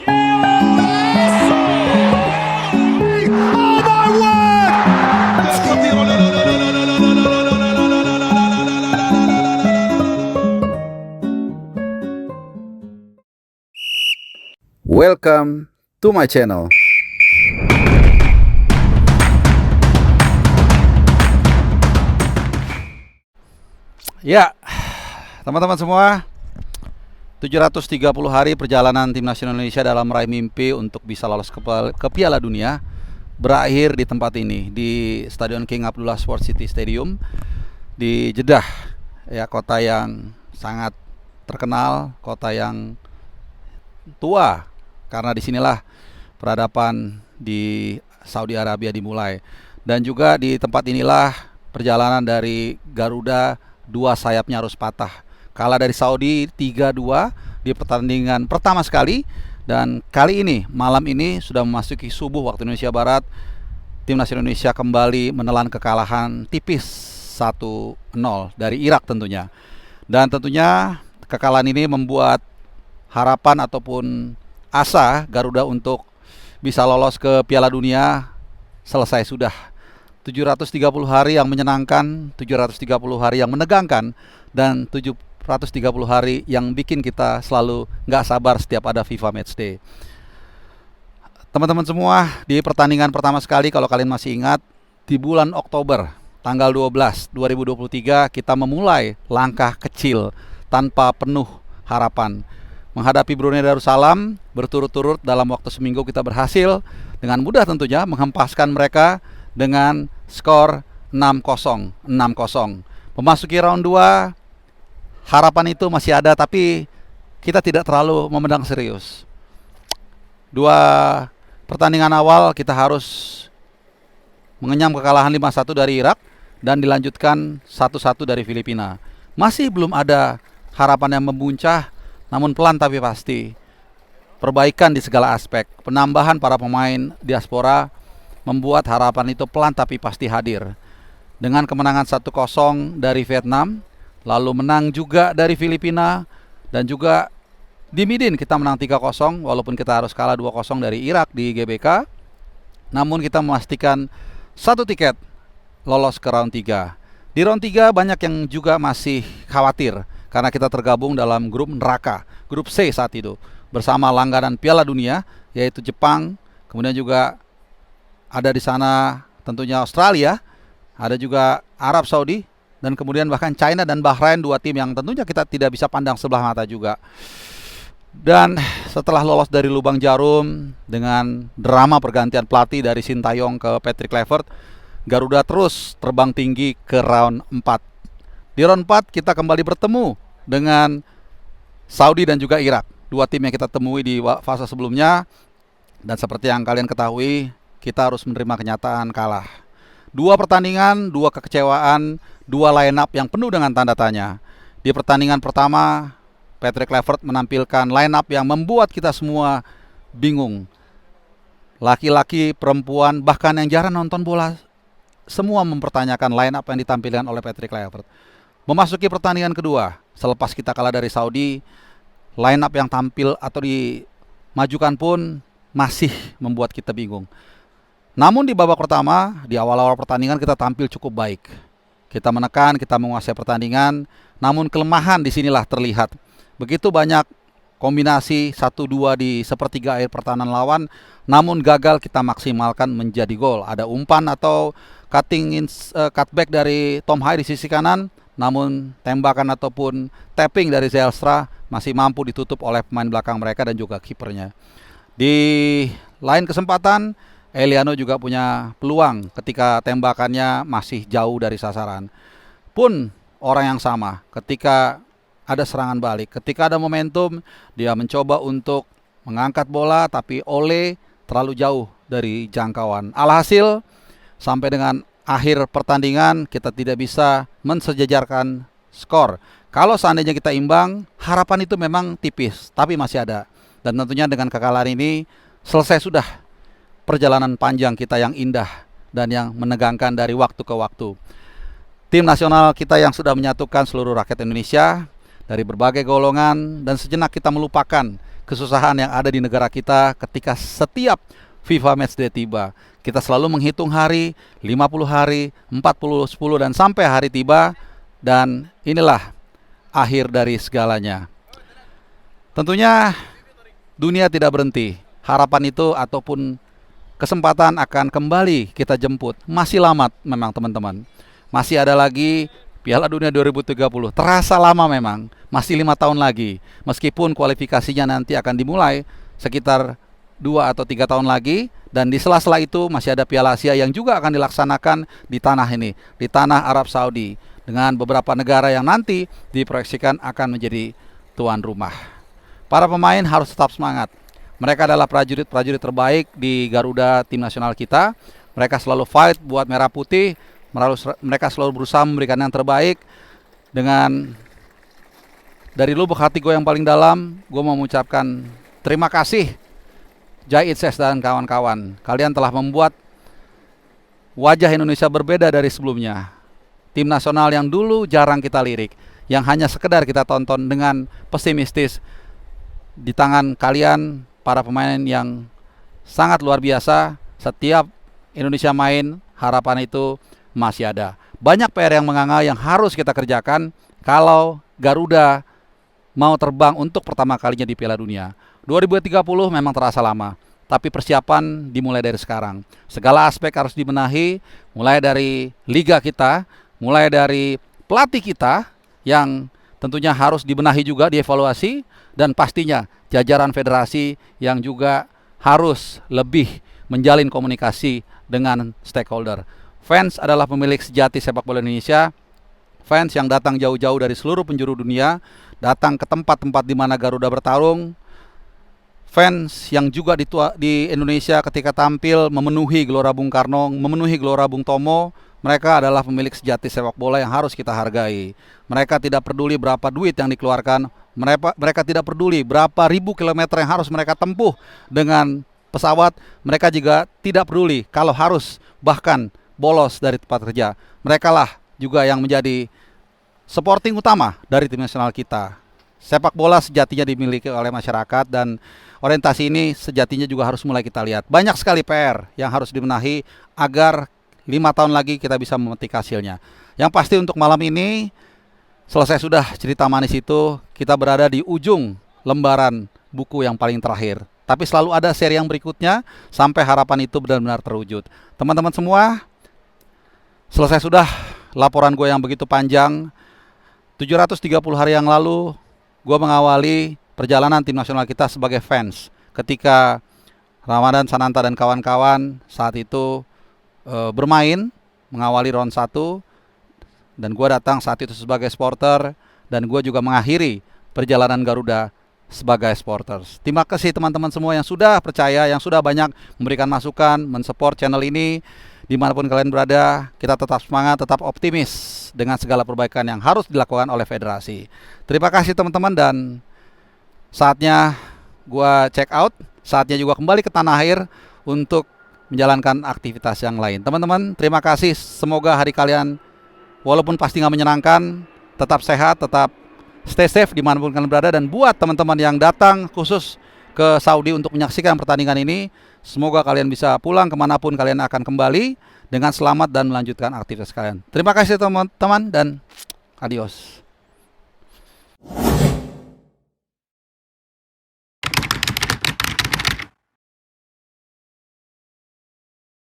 Welcome to my channel. Ya, teman-teman semua, 730 hari perjalanan tim nasional Indonesia dalam meraih mimpi untuk bisa lolos ke Piala Dunia berakhir di tempat ini, di Stadion King Abdullah Sports City Stadium di Jeddah, ya, kota yang sangat terkenal, kota yang tua, karena disinilah peradaban di Saudi Arabia dimulai. Dan juga di tempat inilah perjalanan dari Garuda, dua sayapnya harus patah. Kalah dari Saudi 3-2 di pertandingan pertama sekali. Dan kali ini, malam ini sudah memasuki subuh waktu Indonesia Barat, tim nasional Indonesia kembali menelan kekalahan tipis 1-0 dari Irak tentunya. Dan tentunya kekalahan ini membuat harapan ataupun asa Garuda untuk bisa lolos ke Piala Dunia selesai sudah. 730 hari yang menyenangkan, 730 hari yang menegangkan, dan 730 hari yang bikin kita selalu nggak sabar setiap ada FIFA Matchday. Teman-teman semua, di pertandingan pertama sekali, kalau kalian masih ingat, di bulan Oktober tanggal 12 2023 kita memulai langkah kecil tanpa penuh harapan menghadapi Brunei Darussalam. Berturut-turut dalam waktu seminggu kita berhasil dengan mudah tentunya menghempaskan mereka dengan skor 6-0. Memasuki round 2, harapan itu masih ada, tapi kita tidak terlalu memandang serius. Dua pertandingan awal kita harus mengenyam kekalahan 5-1 dari Irak dan dilanjutkan 1-1 dari Filipina. Masih belum ada harapan yang membuncah, namun pelan tapi pasti. Perbaikan di segala aspek, penambahan para pemain diaspora membuat harapan itu pelan tapi pasti hadir. Dengan kemenangan 1-0 dari Vietnam, lalu menang juga dari Filipina, dan juga di Midin kita menang 3-0 walaupun kita harus kalah 2-0 dari Irak di GBK. Namun kita memastikan satu tiket lolos ke round 3. Di round 3 banyak yang juga masih khawatir karena kita tergabung dalam grup neraka, grup C saat itu, bersama langganan Piala Dunia yaitu Jepang, kemudian juga ada di sana tentunya Australia, ada juga Arab Saudi, dan kemudian bahkan China dan Bahrain, dua tim yang tentunya kita tidak bisa pandang sebelah mata juga. Dan setelah lolos dari lubang jarum dengan drama pergantian pelatih dari Sintayong ke Patrick Kluivert, Garuda terus terbang tinggi ke round 4. Di round 4 kita kembali bertemu dengan Saudi dan juga Irak, dua tim yang kita temui di fase sebelumnya. Dan seperti yang kalian ketahui, kita harus menerima kenyataan kalah. Dua pertandingan, dua kekecewaan, dua line up yang penuh dengan tanda tanya. Di pertandingan pertama, Patrick Kluivert menampilkan line up yang membuat kita semua bingung. Laki-laki, perempuan, bahkan yang jarang nonton bola, semua mempertanyakan line up yang ditampilkan oleh Patrick Kluivert. Memasuki pertandingan kedua, selepas kita kalah dari Saudi, line up yang tampil atau dimajukan pun masih membuat kita bingung. Namun di babak pertama, di awal-awal pertandingan kita tampil cukup baik. Kita menekan, kita menguasai pertandingan, namun kelemahan disinilah terlihat. Begitu banyak kombinasi 1-2 di sepertiga akhir pertahanan lawan, namun gagal kita maksimalkan menjadi gol. Ada umpan atau cutback dari Tom Hai di sisi kanan, namun tembakan ataupun tapping dari Zijlstra masih mampu ditutup oleh pemain belakang mereka dan juga kipernya. Di lain kesempatan, Eliano juga punya peluang ketika tembakannya masih jauh dari sasaran. Pun orang yang sama, ketika ada serangan balik, ketika ada momentum, dia mencoba untuk mengangkat bola, tapi Ole terlalu jauh dari jangkauan. Alhasil, sampai dengan akhir pertandingan kita tidak bisa mensejajarkan skor. Kalau seandainya kita imbang, harapan itu memang tipis, tapi masih ada. Dan tentunya dengan kekalahan ini selesai sudah perjalanan panjang kita yang indah dan yang menegangkan dari waktu ke waktu. Tim nasional kita yang sudah menyatukan seluruh rakyat Indonesia dari berbagai golongan, dan sejenak kita melupakan kesusahan yang ada di negara kita ketika setiap FIFA Matchday tiba. Kita selalu menghitung hari, 50 hari, 40, 10, dan sampai hari tiba. Dan inilah akhir dari segalanya. Tentunya dunia tidak berhenti. Harapan itu ataupun kesempatan akan kembali kita jemput. Masih lama memang teman-teman. Masih ada lagi Piala Dunia 2030. Terasa lama memang. Masih 5 tahun lagi. Meskipun kualifikasinya nanti akan dimulai sekitar 2 atau 3 tahun lagi. Dan di sela-sela itu masih ada Piala Asia yang juga akan dilaksanakan di tanah ini. Di tanah Arab Saudi. Dengan beberapa negara yang nanti diproyeksikan akan menjadi tuan rumah. Para pemain harus tetap semangat. Mereka adalah prajurit-prajurit terbaik di Garuda tim nasional kita. Mereka selalu fight buat merah putih. Mereka selalu berusaha memberikan yang terbaik. Dengan dari lubuk hati gue yang paling dalam, gue mau mengucapkan terima kasih Jai Itses dan kawan-kawan. Kalian telah membuat wajah Indonesia berbeda dari sebelumnya. Tim nasional yang dulu jarang kita lirik, yang hanya sekedar kita tonton dengan pesimistis. Di tangan kalian, para pemain yang sangat luar biasa. Setiap Indonesia main, harapan itu masih ada. Banyak PR yang menganga yang harus kita kerjakan kalau Garuda mau terbang untuk pertama kalinya di Piala Dunia. 2030 memang terasa lama, tapi persiapan dimulai dari sekarang. Segala aspek harus dibenahi, mulai dari liga kita, mulai dari pelatih kita yang tentunya harus dibenahi juga, dievaluasi, dan pastinya jajaran federasi yang juga harus lebih menjalin komunikasi dengan stakeholder. Fans adalah pemilik sejati sepak bola Indonesia. Fans yang datang jauh-jauh dari seluruh penjuru dunia, datang ke tempat-tempat di mana Garuda bertarung. Fans yang juga di Indonesia ketika tampil memenuhi Gelora Bung Karno, memenuhi Gelora Bung Tomo. Mereka adalah pemilik sejati sepak bola yang harus kita hargai. Mereka tidak peduli berapa duit yang dikeluarkan. Mereka tidak peduli berapa ribu kilometer yang harus mereka tempuh dengan pesawat. Mereka juga tidak peduli kalau harus bahkan bolos dari tempat kerja. Mereka lah juga yang menjadi supporting utama dari tim nasional kita. Sepak bola sejatinya dimiliki oleh masyarakat, dan orientasi ini sejatinya juga harus mulai kita lihat. Banyak sekali PR yang harus dibenahi agar 5 tahun lagi kita bisa memetik hasilnya. Yang pasti untuk malam ini, selesai sudah cerita manis itu, kita berada di ujung lembaran buku yang paling terakhir. Tapi selalu ada seri yang berikutnya sampai harapan itu benar-benar terwujud. Teman-teman semua, selesai sudah laporan gue yang begitu panjang. 730 hari yang lalu, gue mengawali perjalanan tim nasional kita sebagai fans. Ketika Ramadan Sananta dan kawan-kawan saat itu bermain, mengawali round 1, dan gue datang saat itu sebagai supporter, dan gue juga mengakhiri perjalanan Garuda sebagai supporters. Terima kasih teman-teman semua yang sudah percaya, yang sudah banyak memberikan masukan, mensupport channel ini. Dimanapun kalian berada, kita tetap semangat, tetap optimis dengan segala perbaikan yang harus dilakukan oleh federasi. Terima kasih teman-teman, dan saatnya gue check out. Saatnya juga kembali ke tanah air untuk menjalankan aktivitas yang lain. Teman-teman, terima kasih. Semoga hari kalian, walaupun pasti nggak menyenangkan, tetap sehat, tetap stay safe dimanapun kalian berada. Dan buat teman-teman yang datang khusus ke Saudi untuk menyaksikan pertandingan ini, semoga kalian bisa pulang kemanapun kalian akan kembali dengan selamat dan melanjutkan aktivitas kalian. Terima kasih teman-teman, dan adios.